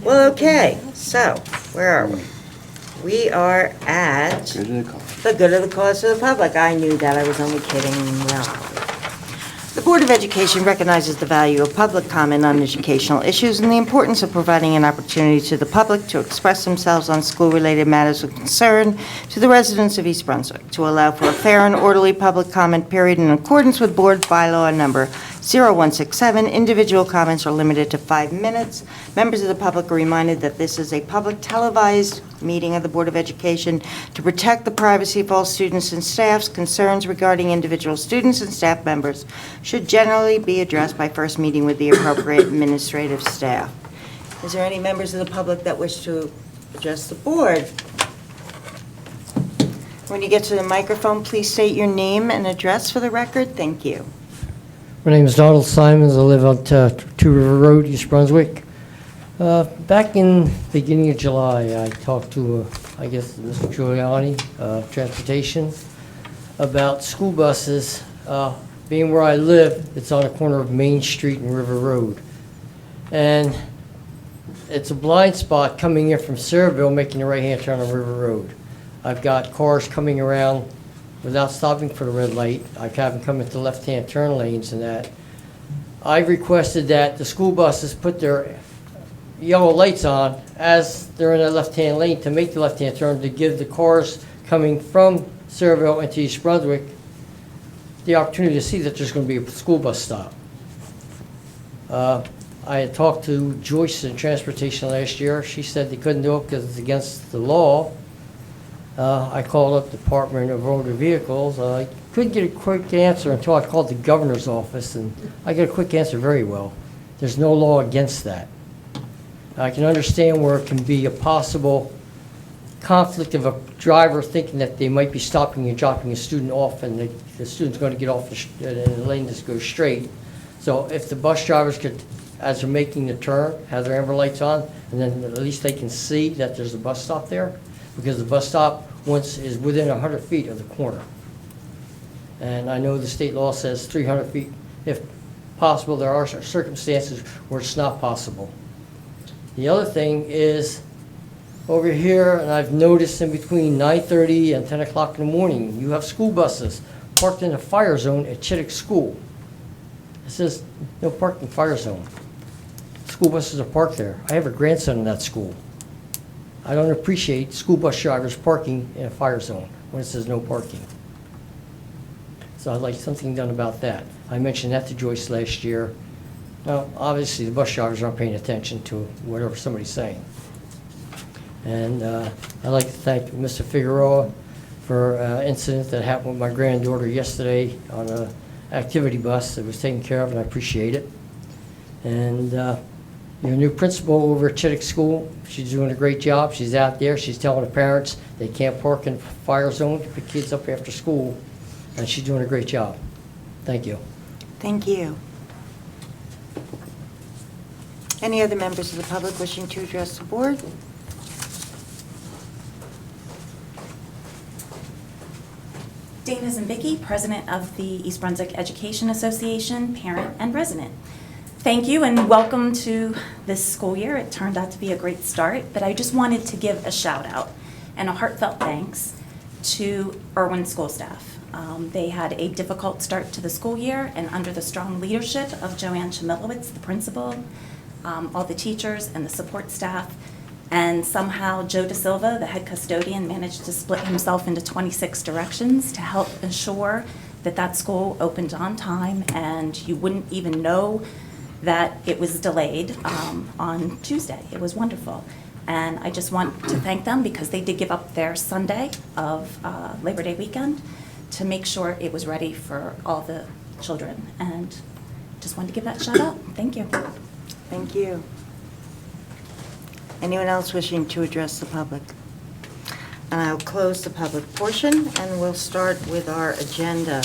Well, okay, so, where are we? We are at the good of the cause of the public. I knew that, I was only kidding. Well, the Board of Education recognizes the value of public comment on educational issues and the importance of providing an opportunity to the public to express themselves on school-related matters of concern to the residents of East Brunswick, to allow for a fair and orderly public comment period in accordance with Board Bylaw number 0167. Individual comments are limited to 5 minutes. Members of the public are reminded that this is a public televised meeting of the Board of Education to protect the privacy of all students and staffs. Concerns regarding individual students and staff members should generally be addressed by first meeting with the appropriate administrative staff. Is there any members of the public that wish to address the board? When you get to the microphone, please state your name and address for the record. Thank you. My name is Donald Simons. I live on Two River Road, East Brunswick. Back in the beginning of July, I talked to, I guess, Mr. Giuliani, Transportation, about school buses. Being where I live, it's on the corner of Main Street and River Road. And it's a blind spot coming in from Sayreville, making a right-hand turn on River Road. I've got cars coming around without stopping for the red light. I have them come into left-hand turn lanes and that. I requested that the school buses put their yellow lights on as they're in the left-hand lane to make the left-hand turn, to give the cars coming from Sayreville into East Brunswick the opportunity to see that there's going to be a school bus stop. I had talked to Joyce in Transportation last year. She said they couldn't do it because it's against the law. I called up the Department of Motor Vehicles. I couldn't get a quick answer until I called the governor's office, and I got a quick answer very well. There's no law against that. I can understand where it can be a possible conflict of a driver thinking that they might be stopping and dropping a student off, and the student's going to get off in a lane that goes straight. So if the bus drivers could, as they're making the turn, have their amber lights on, and then at least they can see that there's a bus stop there, because the bus stop once is within 100 feet of the corner. And I know the state law says 300 feet. If possible, there are circumstances where it's not possible. The other thing is over here, and I've noticed in between 9:30 and 10 o'clock in the morning, you have school buses parked in a fire zone at Chittick School. It says no parking fire zone. School buses are parked there. I have a grandson in that school. I don't appreciate school bus drivers parking in a fire zone when it says no parking. So I'd like something done about that. I mentioned that to Joyce last year. Now, obviously, the bus drivers aren't paying attention to whatever somebody's saying. And I'd like to thank Mr. Figueroa for an incident that happened with my granddaughter yesterday on an activity bus that was taken care of, and I appreciate it. And your new principal over at Chittick School, she's doing a great job. She's out there. She's telling the parents they can't park in the fire zone to pick kids up after school, and she's doing a great job. Thank you. Thank you. Any other members of the public wishing to address the board? Dana Zimbicki, President of the East Brunswick Education Association, parent and resident. Thank you and welcome to this school year. It turned out to be a great start, but I just wanted to give a shout out and a heartfelt thanks to Irwin school staff. They had a difficult start to the school year, and under the strong leadership of Joanne Chmielewicz, the principal, all the teachers and the support staff, and somehow Joe Da Silva, the head custodian, managed to split himself into 26 directions to help ensure that that school opened on time, and you wouldn't even know that it was delayed on Tuesday. It was wonderful. And I just want to thank them because they did give up their Sunday of Labor Day weekend to make sure it was ready for all the children. And just wanted to give that shout out. Thank you. Thank you. Anyone else wishing to address the public? And I'll close the public portion, and we'll start with our agenda.